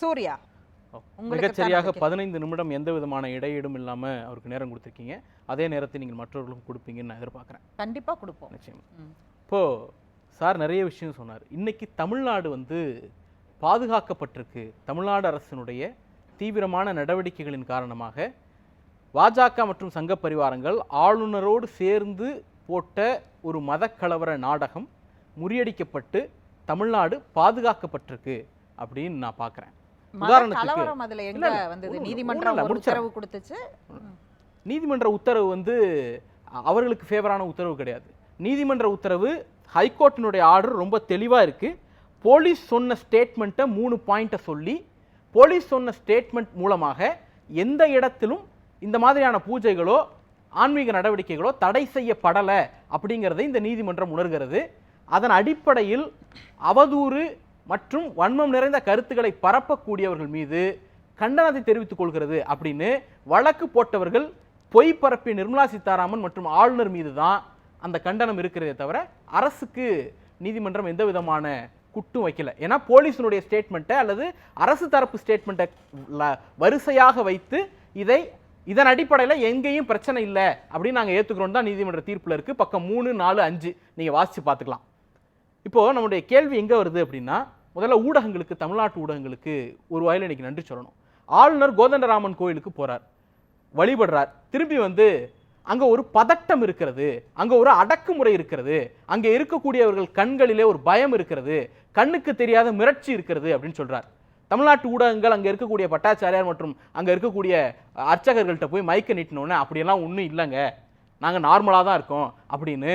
சூர்யா மிகச்சரியாக 15 நிமிடம் எந்த விதமான இடையீடும் இல்லாம அவருக்கு நேரம் கொடுத்திருக்கீங்க. அதே நேரத்தை நீங்கள் மற்றவர்களுக்கும் கொடுப்பீங்கன்னு நான் எதிர்பார்க்குறேன். கண்டிப்பா கொடுப்போம். நிச்சயம். இப்போ சார் நிறைய விஷயம் சொன்னார். இன்னைக்கு தமிழ்நாடு பாதுகாக்கப்பட்டிருக்கு. தமிழ்நாடு அரசினுடைய தீவிரமான நடவடிக்கைகளின் காரணமாக பாஜக மற்றும் சங்க பரிவாரங்கள் ஆளுநரோடு சேர்ந்து போட்ட ஒரு மதக்கலவர நாடகம் முறியடிக்கப்பட்டு தமிழ்நாடு பாதுகாக்கப்பட்டிருக்கு அப்படின்னு நான் பார்க்குறேன். நீதிமன்ற உத்தரவு அவர்களுக்கு ஃபேவரான உத்தரவு கிடையாது. நீதிமன்ற உத்தரவு ஹைகோர்ட்டினுடைய ஆர்டர் ரொம்ப தெளிவா இருக்கு. போலீஸ் சொன்ன ஸ்டேட்மெண்ட்டை 3 பாயிண்ட்டை சொல்லி போலீஸ் சொன்ன ஸ்டேட்மெண்ட் மூலமாக எந்த இடத்திலும் இந்த மாதிரியான பூஜைகளோ ஆன்மீக நடவடிக்கைகளோ தடை செய்யப்படலை அப்படிங்கிறதை இந்த நீதிமன்றம் உணர்கிறது. அதன் அடிப்படையில் அவதூறு மற்றும் வன்மம் நிறைந்த கருத்துக்களை பரப்பக்கூடியவர்கள் மீது கண்டனத்தை தெரிவித்துக் கொள்கிறது அப்படின்னு வழக்கு போட்டவர்கள் பொய் பரப்பிய நிர்மலா சீதாராமன் மற்றும் ஆளுநர் மீது தான் அந்த கண்டனம் இருக்கிறதே தவிர அரசுக்கு நீதிமன்றம் எந்த விதமான குட்டும் வைக்கல. ஏன்னா போலீஸினுடைய ஸ்டேட்மெண்ட்டை அல்லது அரசு தரப்பு ஸ்டேட்மெண்ட்டை வரிசையாக வைத்து இதன் அடிப்படையில் எங்கேயும் பிரச்சனை இல்லை அப்படின்னு நாங்கள் ஏற்றுக்கிறோம் தான் நீதிமன்ற தீர்ப்பில் இருக்கு. பக்கம் 3, 4, 5 நீங்கள் வாசித்து பார்த்துக்கலாம். இப்போ நம்முடைய கேள்வி எங்கே வருது அப்படின்னா, முதல்ல ஊடகங்களுக்கு, தமிழ்நாட்டு ஊடகங்களுக்கு ஒரு வகையில் இன்னைக்கு நன்றி சொல்லணும். ஆளுநர் கோதண்டராமன் கோயிலுக்கு போறார், வழிபடுறார், திரும்பி அங்க ஒரு பதட்டம் இருக்கிறது, அங்க ஒரு அடக்குமுறை இருக்கிறது, அங்க இருக்கக்கூடியவர்கள் கண்களிலே ஒரு பயம் இருக்கிறது, கண்ணுக்கு தெரியாத மிரட்சி இருக்கிறது அப்படின்னு சொல்றார். தமிழ்நாட்டு ஊடகங்கள் அங்க இருக்கக்கூடிய பட்டாச்சாரியார் மற்றும் அங்க இருக்கக்கூடிய அர்ச்சகர்கள்ட்ட போய் மைக்க நீட்டினோன்னு அப்படியெல்லாம் ஒன்றும் இல்லைங்க, நாங்கள் நார்மலாக தான் இருக்கோம் அப்படின்னு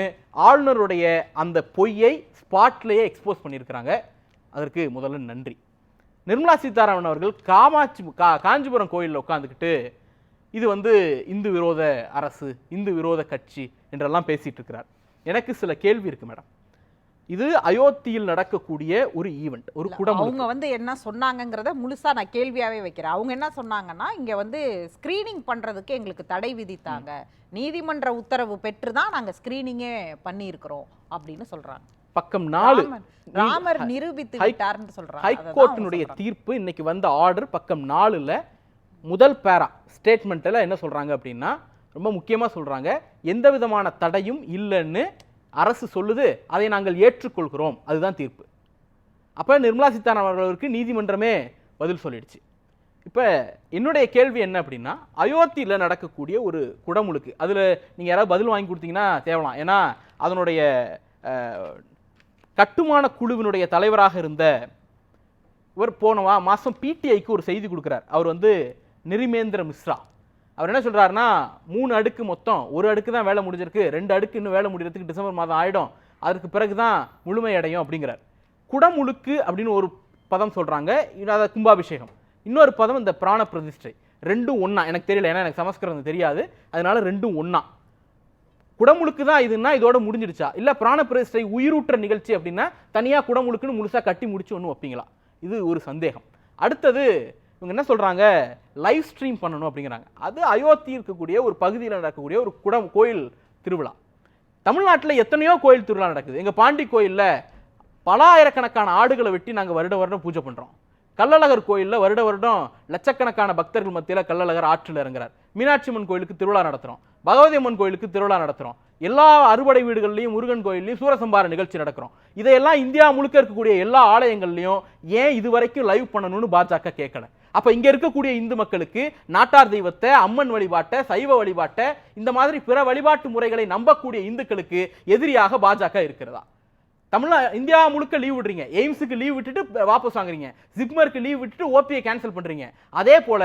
ஆளுநருடைய அந்த பொய்யை ஸ்பாட்லேயே எக்ஸ்போஸ் பண்ணியிருக்கிறாங்க. அதற்கு முதல்ல நன்றி. நிர்மலா சீதாராமன் அவர்கள் காஞ்சிபுரம் கோயிலில் உட்காந்துக்கிட்டு இது இந்து விரோத அரசு, இந்து விரோத கட்சி என்றெல்லாம் பேசிட்டு இருக்கிறார். எனக்கு சில கேள்வி இருக்கு மேடம். இது அயோத்தியில் நடக்கக்கூடிய ஒரு ஈவெண்ட், ஒரு குடம். அவங்க என்ன சொன்னாங்கங்கிறத முழுசா நான் கேள்வியாவே வைக்கிறேன். அவங்க என்ன சொன்னாங்கன்னா, இங்க ஸ்கிரீனிங் பண்றதுக்கு எங்களுக்கு தடை விதித்தாங்க, நீதிமன்ற உத்தரவு பெற்று தான் நாங்க ஸ்கிரீனிங்கே பண்ணி இருக்கிறோம் அப்படின்னு சொல்றாங்க. பக்கம் 4 ராமர் நிரூபித்து விட்டார்னு சொல்றாங்க. ஹைகோர்ட்டினுடைய தீர்ப்பு இன்னைக்கு வந்த ஆர்டர் பக்கம் 4ல முதல் பேரா ஸ்டேட்மெண்ட்ல என்ன சொல்றாங்க அப்படின்னா, ரொம்ப முக்கியமா சொல்றாங்க, எந்த விதமான தடையும் இல்லைன்னு அரசு சொல்லுது, அதை நாங்கள் ஏற்றுக்கொள்கிறோம், அதுதான் தீர்ப்பு. அப்ப நிர்மலா சீதாராமன் அவர்களுக்கு நீதிமன்றமே பதில் சொல்லிடுச்சு. இப்ப என்னுடைய கேள்வி என்ன அப்படின்னா, அயோத்தியில் நடக்கக்கூடிய ஒரு குடமுழுக்கு, அதுல நீங்க யாராவது பதில் வாங்கி கொடுத்தீங்கன்னா தேவலாம். ஏன்னா அதனுடைய கட்டுமான குழுவினுடைய தலைவராக இருந்த இவர் போன மாசம் பிடிஐக்கு ஒரு செய்தி கொடுக்கிறார். அவர் நிரிமேந்திர மிஸ்ரா. அவர் என்ன சொல்றாருன்னா, 3 அடுக்கு மொத்தம், 1 அடுக்கு தான் வேலை முடிஞ்சிருக்கு, 2 அடுக்கு இன்னும் வேலை முடிகிறதுக்கு டிசம்பர் மாதம் ஆயிடும், அதற்கு பிறகுதான் முழுமை அடையும் அப்படிங்கிறார். குடமுழுக்கு அப்படின்னு ஒரு பதம் சொல்றாங்க, அதை கும்பாபிஷேகம், இன்னொரு பதம் இந்த பிராண பிரதிஷ்டை. ரெண்டும் ஒன்னா, எனக்கு தெரியல, ஏன்னா எனக்கு சமஸ்கிருதம் தெரியாது, அதனால ரெண்டும் ஒன்னா. குடமுழுக்கு தான் இதுன்னா இதோட முடிஞ்சிடுச்சா, இல்ல பிராண பிரதிஷ்டை உயிரூற்ற நிகழ்ச்சி அப்படின்னா தனியா குடமுழுக்குன்னு முழுசா கட்டி முடிச்சு ஒன்று வைப்பீங்களா, இது ஒரு சந்தேகம். அடுத்தது இவங்க என்ன சொல்றாங்க, லைவ் ஸ்ட்ரீம் பண்ணணும் அப்படிங்கிறாங்க. அது அயோத்தி இருக்கக்கூடிய ஒரு பகுதியில் நடக்கக்கூடிய ஒரு கோயில் திருவிழா. தமிழ்நாட்டில் எத்தனையோ கோயில் திருவிழா நடக்குது. எங்க பாண்டி கோயில்ல பல ஆயிரக்கணக்கான ஆடுகளை வெட்டி நாங்கள் வருடம் பூஜை பண்றோம். கள்ளழகர் கோயிலில் வருடம் லட்சக்கணக்கான பக்தர்கள் மத்தியில் கள்ளழகர் ஆற்றில் இறங்குறார். மீனாட்சி அம்மன் கோயிலுக்கு திருவிழா நடத்துறோம், பகவதி அம்மன் கோயிலுக்கு திருவிழா நடத்துறோம், எல்லா அறுபடை வீடுகள்லையும் முருகன் கோயிலையும் சூரசம்பார நிகழ்ச்சி நடக்கிறோம். இதையெல்லாம் இந்தியா முழுக்க இருக்கக்கூடிய எல்லா ஆலயங்கள்லையும் ஏன் இதுவரைக்கும் லைவ் பண்ணணும்னு பாஜக கேட்கல. அப்ப இங்க இருக்கக்கூடிய இந்து மக்களுக்கு நாட்டார் தெய்வத்தை, அம்மன் வழிபாட்டை, சைவ வழிபாட்டை, இந்த மாதிரி பிற வழிபாட்டு முறைகளை நம்பக்கூடிய இந்துக்களுக்கு எதிரியாக பாஜக இருக்கிறதா? இந்தியா முழுக்க லீவ் விடுறீங்க, எய்ம்ஸுக்கு லீவ் விட்டுட்டு வாபஸ் வாங்குறீங்க, ஜிப்மருக்கு லீவ் விட்டுட்டு ஓபியை கேன்சல் பண்றீங்க. அதே போல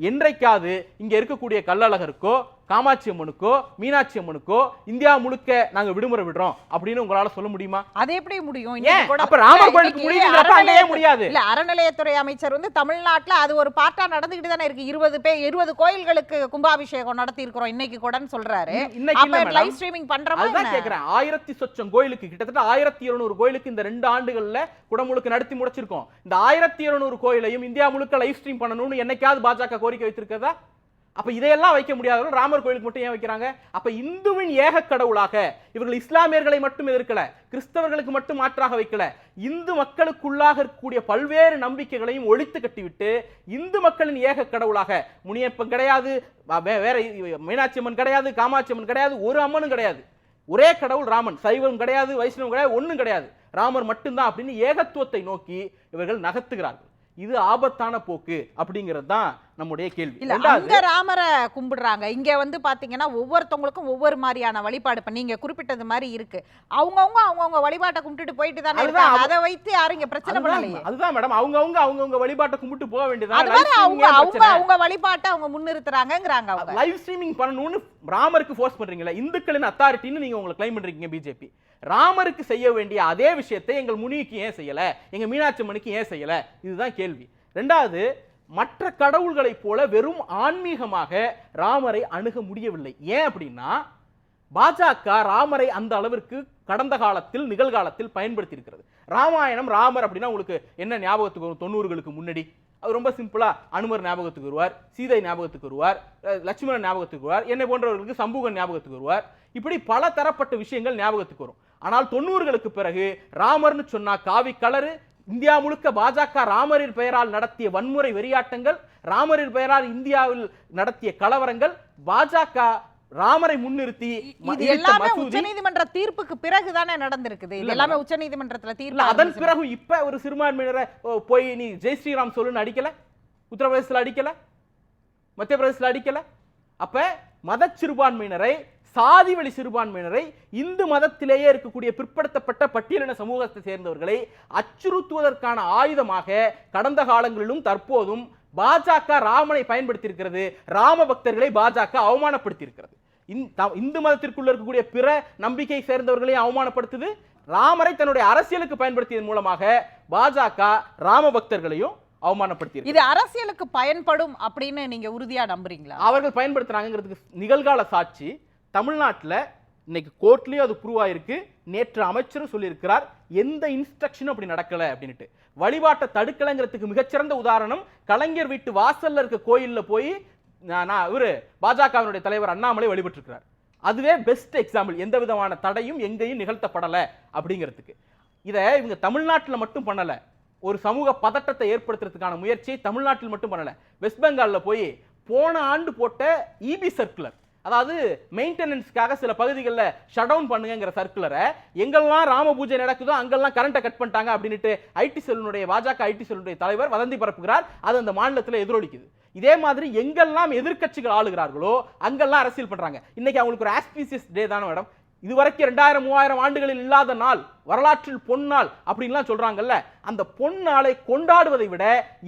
என்றைக்காவது இங்க இருக்கக்கூடிய கள்ளழகருக்கோ, காமாட்சி அம்மனுக்கோ, மீனாட்சி அம்மனுக்கோ இந்தியா முழுக்க நாங்க விடுமுறை விடுறோம் அப்படின்னு உங்களால சொல்ல முடியுமா? அது எப்படி முடியும்? முடியாது. இல்ல, அறநிலையத்துறை அமைச்சர் தமிழ்நாட்டுல அது ஒரு பார்ட்டா நடந்துகிட்டு தானே இருக்கு. 20 கோயில்களுக்கு கும்பாபிஷேகம் நடத்தி இருக்கிறோம் இன்னைக்கு கூட சொல்றாரு. லைவ் ஸ்ட்ரீமிங் பண்றோம். அதான் கேக்குறேன், 1000 சொச்சம் கோயிலுக்கு, கிட்டத்தட்ட 1200 கோயிலுக்கு இந்த 2 ஆண்டுகள்ல குடமுழுக்கு நடத்தி முடிச்சிருக்கோம். இந்த 1200 கோயிலையும் இந்தியா முழுக்க லைவ் ஸ்ட்ரீம் பண்ணணும்னு என்னைக்காவது பாஜக கோரிக்கை வைத்திருக்கிறதா? அப்ப இதையெல்லாம் வைக்க முடியாதவர்கள் ராமர் கோயிலுக்கு மட்டும் ஏன் வைக்கிறாங்க? அப்ப இந்துவின் ஏக கடவுளாக இவர்கள் இஸ்லாமியர்களை மட்டும் எதிர்க்கல, கிறிஸ்தவர்களுக்கு மட்டும் மாற்றாக வைக்கல, இந்து மக்களுக்குள்ளாக இருக்கக்கூடிய பல்வேறு நம்பிக்கைகளையும் ஒழித்து கட்டிவிட்டு இந்து மக்களின் ஏக கடவுளாக முனியப்பன் கிடையாது, வேற மீனாட்சி அம்மன் கிடையாது, காமாட்சி அம்மன் கிடையாது, ஒரு அம்மனும் கிடையாது, ஒரே கடவுள் ராமன், சைவம் கிடையாது, வைஷ்ணவம் கிடையாது, ஒண்ணும் கிடையாது, ராமர் மட்டும்தான் அப்படின்னு ஏகத்துவத்தை நோக்கி இவர்கள் நகர்த்துகிறார்கள். இது ஆபத்தான போக்கு அப்படிங்கிறது தான் நம்முடைய கேள்வி. இல்ல அங்க ராமரை கும்பிடுறாங்க, இங்க வந்து பாத்தீங்கன்னா ஒவ்வொருத்தவங்களுக்கும் ஒவ்வொரு மாதிரியான வழிபாடு இப்ப நீங்க குறிப்பிட்டது மாதிரி இருக்கு. அவங்கவுங்க வழிபாட்டை கும்பிட்டுட்டு போயிட்டு தானே இருக்காங்க. அதை வைத்து யாரும் இங்க பிரச்சனை பண்ணலையே. அதுதான் மேடம், அவங்கவுங்க வழிபாட்டை கும்பிட்டு போக வேண்டியது. அவங்க வழிபாட்டை அவங்க முன்னிறுத்துறாங்கங்கறாங்க. அவங்க லைவ் ஸ்ட்ரீமிங் பண்ணணும்னு ராமருக்கு ஃபோர்ஸ் பண்றீங்களா? இந்துக்களின் அத்தாரிட்டின்னு நீங்க உங்களை கிளைம் பண்றீங்க பிஜேபி. ராமருக்கு செய்ய வேண்டிய அதே விஷயத்தை எங்கள் முனிக்கு ஏன் செய்யல, எங்க மீனாட்சி அம்மனுக்கு ஏன் செய்யல? இதுதான் கேள்வி. ரெண்டாவது, மற்ற கடவுள்களைப் போல வெறும் ஆன்மீகமாக ராமரை அணுக முடியவில்லை. ஏன் அப்படின்னா பாஜக ராமரை அந்த அளவிற்கு கடந்த காலத்தில் நிகழ்காலத்தில் பயன்படுத்தி இருக்கிறது. ராமாயணம், ராமர் அப்படின்னா உங்களுக்கு என்ன ஞாபகத்துக்கு வரும்? 90களுக்கு முன்னாடி அது ரொம்ப சிம்பிளா அனுமர் ஞாபகத்துக்கு வருவார், சீதை ஞாபகத்துக்கு வருவார், லட்சுமணன் ஞாபகத்துக்கு வருவார், என்னை போன்றவர்களுக்கு சம்புகன் ஞாபகத்துக்கு வருவார். இப்படி பல தரப்பட்ட விஷயங்கள் ஞாபகத்துக்கு வரும். ஆனால் 90களுக்கு பிறகு ராமர்னு சொன்னா காவி கலரு, இந்தியா முழுக்க பாஜக ராமரின் பெயரால் நடத்திய வன்முறை வெறியாட்டங்கள், ராமரின் பெயரால் இந்தியாவில் நடத்திய கலவரங்கள், பாஜக ராமரை முன்னிறுத்தி எல்லாமே உச்சநீதிமன்ற தீர்ப்புக்கு பிறகுதானே நடந்திருக்குது. இது எல்லாமே உச்சநீதிமன்றத்துல தீர்ப்பு. அதன் பிறகு இப்ப ஒரு சிறுபான்மையினரை போய் நீ ஜெய் ஸ்ரீராம் சொல்லுன்னு அடிக்கல, உத்தரப்பிரதேசத்துல அடிக்கல, மத்திய பிரதேசத்துல அடிக்கல. அப்ப மத சிறுபான்மையினரை, சாதி வழி சிறுபான்மையினரை, இந்து மதத்திலேயே இருக்கக்கூடிய பிற்படுத்தப்பட்ட பட்டியலின சமூகத்தை சேர்ந்தவர்களை அச்சுறுத்துவதற்கான ஆயுதமாக கடந்த காலங்களிலும் தற்போதும் பாஜக ராமனை பயன்படுத்தி இருக்கிறது. ராம பக்தர்களை பாஜக அவமானப்படுத்தி இருக்கிறது. இந்து மதத்திற்குள்ள இருக்கக்கூடிய பிற நம்பிக்கை சேர்ந்தவர்களை அவமானப்படுத்துது. ராமரை தன்னுடைய அரசியலுக்கு பயன்படுத்தியதன் மூலமாக பாஜக ராம பக்தர்களையும் அவமானப்படுத்தி. இது அரசியலுக்கு பயன்படும் அப்படின்னு நீங்க உறுதியா நம்புறீங்களா? அவர்கள் பயன்படுத்துறாங்கிறதுக்கு நிகழ்கால சாட்சி தமிழ்நாட்டில் இன்னைக்கு கோர்ட்லயும் அது ப்ரூவ் ஆயிருக்கு. நேற்று அமைச்சரும் சொல்லியிருக்கிறார் எந்த இன்ஸ்ட்ரக்ஷனும் அப்படி நடக்கல அப்படின்ட்டு. வழிபாட்டை தடுக்கலங்கிறதுக்கு மிகச்சிறந்த உதாரணம் கலைஞர் வீட்டு வாசல்ல இருக்க கோயில்ல போய் இவரு பாஜகவினுடைய தலைவர் அண்ணாமலை வழிபட்டு இருக்கிறார். அதுவே பெஸ்ட் எக்ஸாம்பிள். எந்த விதமான தடையும் எங்கேயும் நிகழ்த்தப்படல அப்படிங்கிறதுக்கு. இதை இவங்க தமிழ்நாட்டில் மட்டும் பண்ணல, ஒரு சமூக பதட்டத்தை ஏற்படுத்துறதுக்கான முயற்சியை தமிழ்நாட்டில் மட்டும் பண்ணல. வெஸ்ட் பெங்கால்ல போய் போன ஆண்டு போட்ட இபி சர்க்குலர், அதாவது மெயின்டெனன்ஸ்க்காக சில பகுதிகளில் ஷட் டவுன் பண்ணுங்கிற சர்க்குலரை எங்கெல்லாம் ராம பூஜை நடக்குதோ அங்கெல்லாம் கரண்ட்டை கட் பண்ணிட்டாங்க அப்படின்ட்டு ஐடி செல்லுடைய பாஜக ஐடி செல்லுடைய தலைவர் வதந்தி பரப்புகிறார். அது அந்த மாநிலத்தில் எதிரொலிக்குது. இதே மாதிரி எங்கெல்லாம் எதிர்க்கட்சிகள் ஆளுகிறார்களோ அங்கெல்லாம் அரசியல் பண்றாங்க. இன்னைக்கு அவங்களுக்கு ஒரு ஆஸ்பீசியஸ் டே தானே மேடம். இதுவரைக்கும் 2000-3000 ஆண்டுகளில் இல்லாத நாள், வரலாற்றில் பொன்னாள் அப்படின்லாம் சொல்றாங்கல்ல. அந்த பொன்னாளை கொண்டாடுவதை விட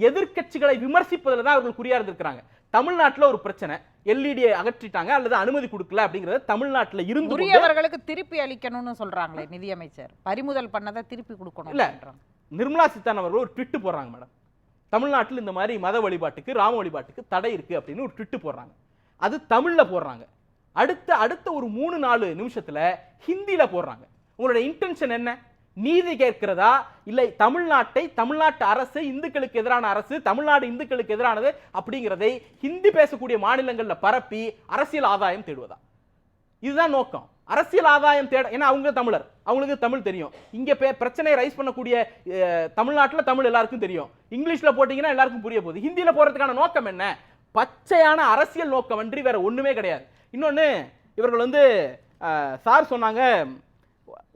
எதிர்க்கட்சிகளை விமர்சிப்பதில் தான் அவர்கள் குறியா இருந்திருக்கிறாங்க. தமிழ்நாட்டில் ஒரு பிரச்சனை, எல்இடி அகற்றிட்டாங்க அல்லது அனுமதி கொடுக்கல அப்படிங்கறது தமிழ்நாட்டில் இருந்து உரியவர்களுக்கு திருப்பி அளிக்கணும்னு சொல்றாங்களே நிதியமைச்சர். பறிமுதல் பண்ணதை திருப்பி கொடுக்கணும் இல்ல. நிர்மலா சீதாராமன் அவர்கள் ஒரு ட்விட் போடுறாங்க மேடம். தமிழ்நாட்டில் இந்த மாதிரி மத வழிபாட்டுக்கு, ராம வழிபாட்டுக்கு தடை இருக்கு அப்படின்னு ஒரு ட்விட் போடுறாங்க. அது தமிழ்ல போடுறாங்க. அடுத்த ஒரு 3-4 நிமிஷத்துல ஹிந்தியில போடுறாங்க. உங்களோட இன்டென்ஷன் என்ன? நீதி கேட்கிறதா, இல்லை தமிழ்நாட்டு அரசு இந்துக்களுக்கு எதிரான அரசு, தமிழ்நாடு இந்துக்களுக்கு எதிரானது அப்படிங்கிறதை ஹிந்தி பேசக்கூடிய மாநிலங்கள்ல பரப்பி அரசியல் ஆதாயம் தேடுவதா? இதுதான் நோக்கம். அரசியல் ஆதாயம் தேட. ஏன்னா அவங்க தமிழர், அவங்களுக்கு தமிழ் தெரியும். இங்க பிரச்சனையை ரைஸ் பண்ணக்கூடிய தமிழ்நாட்டில் தமிழ் எல்லாருக்கும் தெரியும். இங்கிலீஷ்ல போட்டீங்கன்னா எல்லாருக்கும் புரிய போகுது. ஹிந்தியில போறதுக்கான நோக்கம் என்ன? பச்சையான அரசியல் நோக்கம் அன்றி வேற ஒண்ணுமே கிடையாது. இன்னொன்னு, இவர்கள் சார் சொன்னாங்க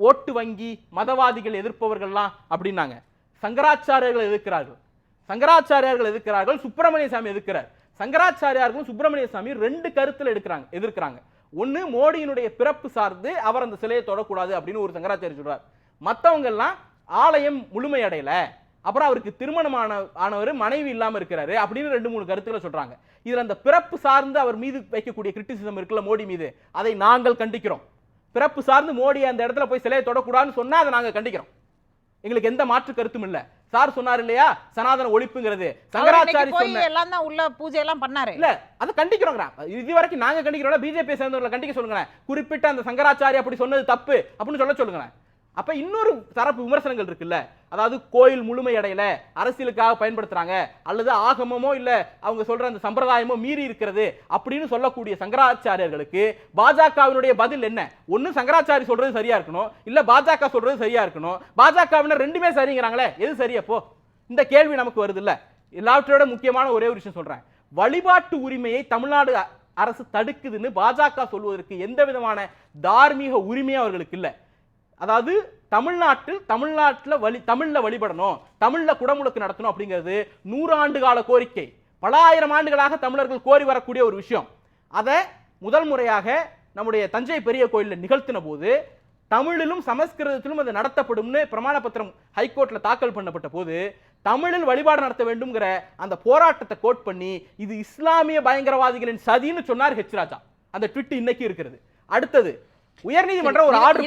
ஓட்டு வங்கி மதவாதிகள் எதிர்ப்பவர்கள்லாம் அப்படின்னாங்க. சங்கராச்சாரியர்கள் எதிர்க்கிறார்கள், சுப்பிரமணிய சாமி எதிர்க்கிறார். சங்கராச்சாரியார்களும் சுப்பிரமணிய சாமி 2 கருத்துல எதிர்க்கிறாங்க. ஒன்னு, மோடியினுடைய பிறப்பு சார்ந்து அவர் அந்த சிலையை தொடக்கூடாது அப்படின்னு ஒரு சங்கராச்சாரியர் சொல்றார். மற்றவங்க எல்லாம் ஆலயம் முழுமை அடையல, அப்புறம் அவருக்கு திருமணமானவர் மனைவி இல்லாம இருக்கிறாரு அப்படின்னு 2-3 கருத்துக்களை சொல்றாங்க. இதுல அந்த பிறப்பு சார்ந்து அவர் மீது வைக்கக்கூடிய கிரிட்டிசிசம் இருக்குல்ல மோடி மீது, அதை நாங்கள் கண்டிக்கிறோம். பிறப்பு சார்ந்து மோடி அந்த இடத்துல போய் சிலையை தொடக்கூடாதுன்னு சொன்னா அதை நாங்க கண்டிக்கிறோம். எங்களுக்கு எந்த மாற்று கருத்தும் இல்ல. சார் சொன்னார் இல்லையா சனாதன ஒழிப்புங்கிறது, சங்கராச்சாரி சொன்ன எல்லாம் தான் உள்ள பூஜை எல்லாம் பண்ணாரு இல்ல, அதை கண்டிக்கிறோம். இது வரைக்கும் நாங்க கண்டிக்கிறோம். பிஜேபி சேர்ந்தவர்களை கண்டிக்க சொல்லுங்க. குறிப்பிட்ட அந்த சங்கராச்சாரி அப்படி சொன்னது தப்பு அப்படின்னு சொல்லுங்க. அப்ப இன்னொரு தரப்பு விமர்சனங்கள் இருக்குல்ல, அதாவது கோயில் முழுமையடையல, அரசியலுக்காக பயன்படுத்துறாங்க, அல்லது ஆகமமோ இல்ல அவங்க சொல்ற அந்த சம்பிரதாயமோ மீறி இருக்கிறது அப்படின்னு சொல்லக்கூடிய சங்கராச்சாரியர்களுக்கு பாஜகவினுடைய பதில் என்ன? ஒன்னு சங்கராச்சாரி சொல்றது சரியா இருக்கணும், இல்ல பாஜக சொல்றது சரியா இருக்கணும். பாஜகவினர் ரெண்டுமே சரிங்கிறாங்களே, எது சரி அப்போ? இந்த கேள்வி நமக்கு வருது இல்ல. எல்லாவற்றோட முக்கியமான ஒரே ஒரு விஷயம் சொல்றேன். வழிபாட்டு உரிமையை தமிழ்நாடு அரசு தடுக்குதுன்னு பாஜக சொல்வதற்கு எந்த விதமான தார்மீக உரிமையும் அவர்களுக்கு இல்லை. அதாவது தமிழ்ல வழிபடணும், தமிழ்ல குடமுழுக்கு நடத்தணும் அப்படிங்கிறது 100 ஆண்டு கால கோரிக்கை, பல ஆயிரம் ஆண்டுகளாக தமிழர்கள் கோரி வரக்கூடிய ஒரு விஷயம். அதை முதல் முறையாக நம்முடைய தஞ்சை பெரிய கோயிலில் நிகழ்த்தின போது தமிழிலும் சமஸ்கிருதத்திலும் அது நடத்தப்படும்னு பிரமாண பத்திரம் ஹைகோர்ட்ல தாக்கல் பண்ணப்பட்ட போது தமிழில் வழிபாடு நடத்த வேண்டும்ங்கிற அந்த போராட்டத்தை கோட் பண்ணி இது இஸ்லாமிய பயங்கரவாதிகளின் சதின்னு சொன்னார் ஹெச் ராஜா. அந்த ட்வீட் இன்னைக்கு இருக்கிறது. அடுத்தது உயர்நீதிமன்றம் ஒரு ஆர்டர்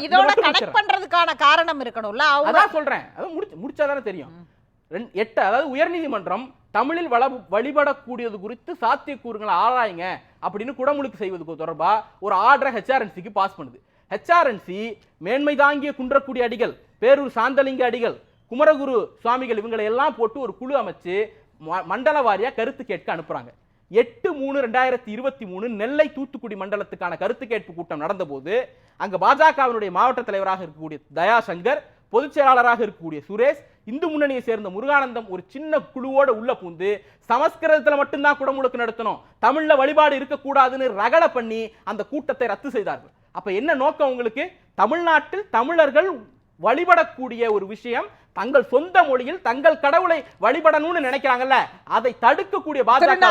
இதோட கனெக்ட் பண்றதுக்கான காரணம் இருக்கணும்ல. அதான் சொல்றேன், அது முடிச்சாதானே தெரியும். 8 அதாவது உயர்நீதிமன்றம் தமிழில் வழிபடக்கூடியது குறித்து சாத்தியக்கூறுகளை ஆராயுங்க அப்படின்னு குடமுழுக்கு செய்வது தொடர்பா ஒரு ஆர்டரை ஹெச்ஆர்என்சிக்கு பாஸ் பண்ணுது. ஹெச்ஆர்என்சி மேன்மை தாங்கிய குன்றக்குடி அடிகள், பேரூர் சாந்தலிங்க அடிகள், குமரகுரு சுவாமிகள் இவங்களை எல்லாம் போட்டு ஒரு குழு அமைச்சு மண்டல வாரியா கருத்து கேட்க அனுப்புறாங்க. 8/3/2023 நெல்லை தூத்துக்குடி மண்டலத்துக்கான கருத்து கேட்பு கூட்டம் நடந்த போது அங்க பாஜகவினுடைய மாவட்ட தலைவராக இருக்கக்கூடிய தயாசங்கர், பொதுச் செயலாளராக இருக்கக்கூடிய சுரேஷ், இந்து முன்னணியை சேர்ந்த முருகானந்தம் ஒரு சின்ன குழுவோட உள்ள பூந்து சமஸ்கிருதத்துல மட்டும்தான் குடமுழுக்கு நடத்தணும், தமிழ்ல வழிபாடு இருக்கக்கூடாதுன்னு ரகட பண்ணி அந்த கூட்டத்தை ரத்து செய்தார்கள். அப்ப என்ன நோக்கம் உங்களுக்கு? தமிழ்நாட்டில் தமிழர்கள் வழிபடக்கூடிய ஒரு விஷயம், தங்கள் சொந்த மொழியில் தங்கள் கடவுளை வழிபடணும்னு நினைக்கிறாங்கல்ல, அதை தடுக்கக்கூடிய பாஜக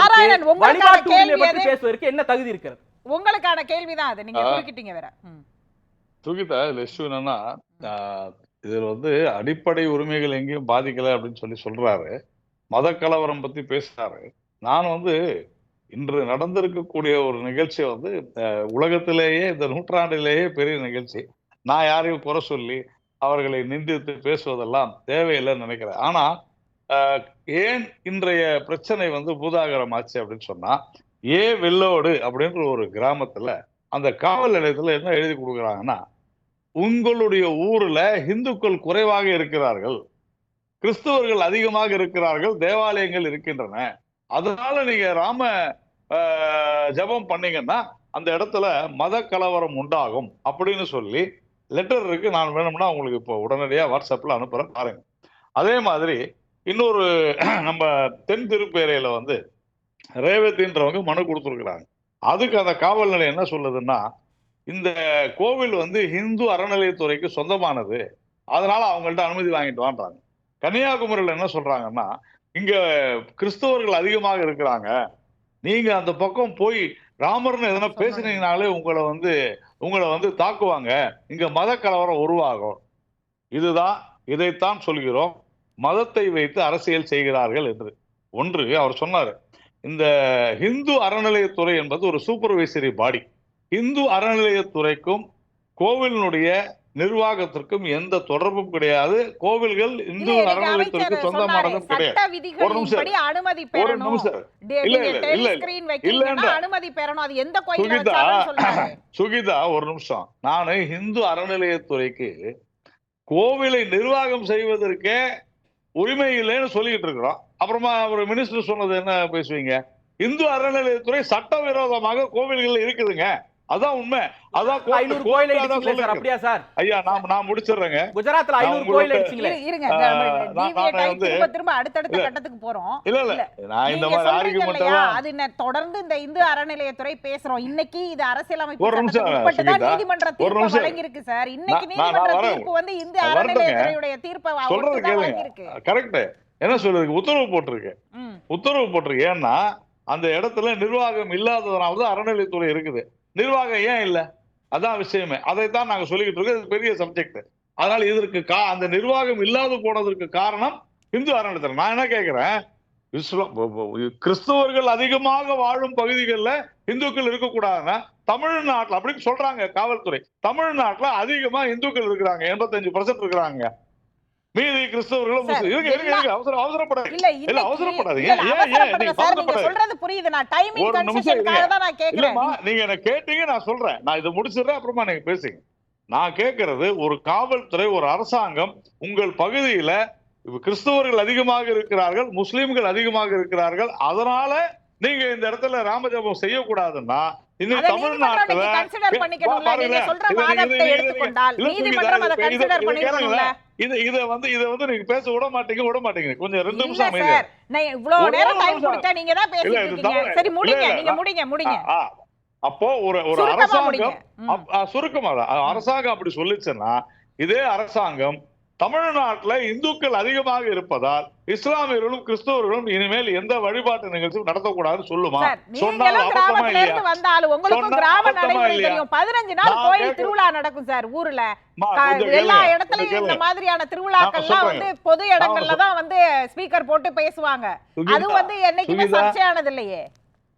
வழிபாட்டு உரிமையை பற்றி பேசுவதற்கு என்ன தகுதி இருக்கிறது? உங்களுக்கான கேள்விதான் அது, நீங்க தூக்கிட்டீங்க வேற. தூக்கிட்டா இதுல இஷ்யூ என்னன்னா, இதுல அடிப்படை உரிமைகள் எங்கேயும் பாதிக்கல அப்படின்னு சொல்றாரு. மத கலவரம் பத்தி பேசுறாரு. நான் இன்று நடந்திருக்கக்கூடிய ஒரு நிகழ்ச்சி உலகத்திலேயே இந்த நூற்றாண்டிலேயே பெரிய நிகழ்ச்சி. நான் யாரையும் குறை சொல்லி அவர்களை நிந்தித்து பேசுவதெல்லாம் தேவையில்லைன்னு நினைக்கிறேன். ஆனா ஏன் இன்றைய பிரச்சனை பூதாகரம் ஆச்சு அப்படின்னு சொன்னா, வெள்ளோடு அப்படின்ற ஒரு கிராமத்துல அந்த காவல் நிலையத்துல என்ன எழுதி கொடுக்குறாங்கன்னா, உங்களுடைய ஊர்ல இந்துக்கள் குறைவாக இருக்கிறார்கள், கிறிஸ்தவர்கள் அதிகமாக இருக்கிறார்கள், தேவாலயங்கள் இருக்கின்றன, அதனால நீங்க ராம ஜபம் பண்ணீங்கன்னா அந்த இடத்துல மத கலவரம் உண்டாகும் அப்படின்னு சொல்லி லெட்டர் இருக்கு. நான் வேணும்னா உங்களுக்கு இப்போ உடனடியா வாட்ஸ்அப்ல அனுப்புறேன், பாருங்க. அதே மாதிரி இன்னொரு நம்ம தென் திருப்பேரையில ரேவதின்றவங்க மனு கொடுத்துருக்குறாங்க. அதுக்கு அந்த காவல் நிலையம் என்ன சொல்லுதுன்னா, இந்த கோவில் இந்து அறநிலையத்துறைக்கு சொந்தமானது, அதனால அவங்கள்ட்ட அனுமதி வாங்கிட்டு வான்றாங்க. கன்னியாகுமரியில என்ன சொல்றாங்கன்னா, இங்க கிறிஸ்தவர்கள் அதிகமாக இருக்கிறாங்க, நீங்க அந்த பக்கம் போய் ராமர்னு எதனா பேசினீங்கனாலே உங்களை தாக்குவாங்க, இங்க மத கலவரம் உருவாகும். இதைத்தான் சொல்கிறோம், மதத்தை வைத்து அரசியல் செய்கிறார்கள் என்று. ஒன்று அவர் சொன்னாரு, இந்த இந்து அறநிலையத்துறை என்பது ஒரு சூப்பர்வைசரி பாடி. இந்து அறநிலையத்துறைக்கும் கோவிலினுடைய நிர்வாகத்திற்கும் எந்த தொடர்பும் கிடையாது. கோவில்கள் இந்து அறநிலையத்துறைக்கு சொந்தமானதும் கிடையாது. ஒரு நிமிஷம் சுகிதா, ஒரு நிமிஷம். நானு இந்து அறநிலையத்துறைக்கு கோவிலை நிர்வாகம் செய்வதற்கே உரிமை இல்லைன்னு சொல்லிட்டு இருக்கிறோம். அப்புறமா ஒரு மினிஸ்டர் சொன்னது என்ன பேசுவீங்க? இந்து அறநிலையத்துறை சட்டவிரோதமாக கோவில்கள் இருக்குதுங்க, அதான் உண்மை. அதான் 500 கோயில் அடிச்சீங்களே சார், அப்படியே சார்? ஐயா நான் முடிச்சிடுறேங்க. குஜராத்ல 500 கோயில் அடிச்சீங்களே. இருங்க, திரும்ப அடுத்த கட்டத்துக்கு போறோம். இல்ல நான் இந்த மாதிரி ஆர்குமென்ட் எல்லாம் அது என்ன தொடர்ந்து இந்த இந்து அறநிலையத்துறை பேசுறோம். இன்னைக்கு இது அரசியலமைப்பு சட்டத்துக்கு தான் நீதிமன்ற தீர்ப்பு வழங்கி இருக்கு சார். இன்னைக்கு நீதிமன்ற தீர்ப்பு இந்து அறநிலையத்துறையுடைய தீர்ப்பை வழங்கி இருக்கு. கரெக்ட். என்ன சொல்றதுக்கு உத்தரவு போட்டிருக்கு. ஏன்னா அந்த இடத்துல நிர்வாகம் இல்லாததுனாலதான் அறநிலையத்துறை இருக்குது. நிர்வாகம் ஏன் இல்ல, அதான் விஷயமே. அதைத்தான் நாங்க சொல்லிக்கிட்டு இருக்கோம். பெரிய சப்ஜெக்ட். அதனால இதற்கு அந்த நிர்வாகம் இல்லாத போனதற்கு காரணம் இந்து அறநிலையத்துறை. நான் என்ன கேட்கிறேன், கிறிஸ்தவர்கள் அதிகமாக வாழும் பகுதிகளில் இந்துக்கள் இருக்கக்கூடாதுன்னா தமிழ்நாட்டில் அப்படின்னு சொல்றாங்க காவல்துறை. தமிழ்நாட்டில் அதிகமா இந்துக்கள் இருக்கிறாங்க, 85% இருக்கிறாங்க. மீதி கிறிஸ்தவர்களும் அவசரப்படாதீங்க. நீங்க என்ன கேட்டீங்க, நான் சொல்றேன். நான் இதை முடிச்சிடுறேன், அப்புறமா நீங்க பேசுங்க. நான் கேட்கறது, ஒரு காவல்துறை, ஒரு அரசாங்கம் உங்கள் பகுதியில கிறிஸ்தவர்கள் அதிகமாக இருக்கிறார்கள், முஸ்லிம்கள் அதிகமாக இருக்கிறார்கள், அதனால நீங்க இந்த இடத்துல ராமஜபம் செய்யக்கூடாதுன்னா இன்னைக்கு தமிழ்நாட்டுல இத வந்து நீங்க பேச விட மாட்டீங்க. கொஞ்சம் 2 நிமிஷம் அமைதியா. அப்போ ஒரு அரசாங்கம் சுருக்கமா அரசாங்கம் அப்படி சொல்லிச்சுன்னா, இதே அரசாங்கம் தமிழ்நாட்டுல இந்துக்கள் அதிகமாக இருப்பதால் இஸ்லாமியர்களும் கிறிஸ்தவர்களும் இனிமேல் எந்த வழிபாட்டு நிகழ்ச்சியும் நடத்தக்கூடாதுன்னு சொல்லுமா? சொன்னால் அபத்தமா இல்லையா? 15 நாள் கோயில் திருவிழா நடக்கும் சார் ஊர்ல. எல்லா இடத்துலயும் இந்த மாதிரியான திருவிழாக்கள்லாம் வந்து பொது இடங்கள்ல தான் வந்து ஸ்பீக்கர் போட்டு பேசுவாங்க. அது வந்து என்னைக்குமே சர்ச்சையானது இல்லையே.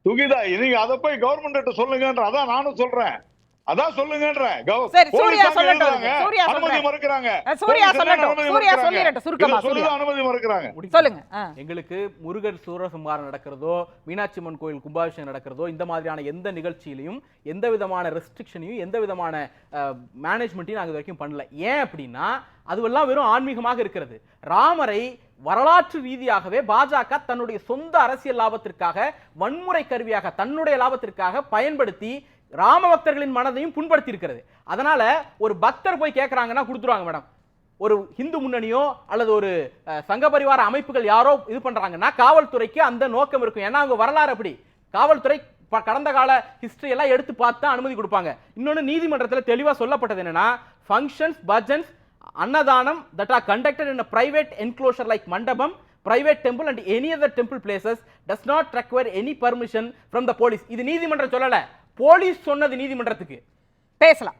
சுகிதா, நீங்க அதை போய் கவர்மெண்ட் சொல்லுங்கன்ற, அதான் நானும் சொல்றேன். அதான் சொல்லுங்கன்றேன். அனுமதி மறுக்கிறாங்க. அனுமதி மறுக்கிறாங்க. சொல்லுங்க. எங்களுக்கு முருகர் சூரசம்ஹாரம் நடக்கிறதோ, மீனாட்சி அம்மன் கோயில் கும்பாபிஷேகம் நடக்கிறதோ, இந்த மாதிரியான எந்த நிகழ்ச்சியிலையும் எந்த விதமான ரெஸ்ட்ரிக்ஷனையும் எந்த விதமான மேனேஜ்மெண்ட்டையும் நாங்கள் இது வரைக்கும் பண்ணல. ஏன் அப்படின்னா அதுவெல்லாம் வெறும் ஆன்மீகமாக இருக்கிறது. ராமரை வரலாற்று ரீதியாகவே பாஜக தன்னுடைய சொந்த அரசியல் லாபத்திற்காக, வன்முறை கருவியாக தன்னுடைய லாபத்திற்காக பயன்படுத்தி ராம பக்தர்களின் மனதையும் புண்படுத்தி இருக்கிறது. அதனால ஒரு பக்தர் போய் கேட்கறாங்கன்னா கொடுத்துருவாங்க மேடம். ஒரு இந்து முன்னணியோ அல்லது ஒரு சங்க பரிவார அமைப்புகள் யாரோ இது பண்றாங்கன்னா காவல்துறைக்கு அந்த நோக்கம் இருக்கும். ஏன்னா அவங்க வரலாறு அப்படி. காவல்துறை கடந்த கால ஹிஸ்டரி எல்லாம் எடுத்து பார்த்து தான் அனுமதி கொடுப்பாங்க. இன்னொன்று, நீதிமன்றத்தில் தெளிவாக சொல்லப்பட்டது என்னன்னா, ஃபங்க்ஷன்ஸ், பஜன்ஸ், அன்னதானம் that are conducted in a private enclosure like mandapam, private temple and any other temple places does not require any permission from the police. இது நீதிமன்றம் சொல்லல, போலீஸ் சொன்னது நீதிமன்றத்துக்கு. பேசலாம்.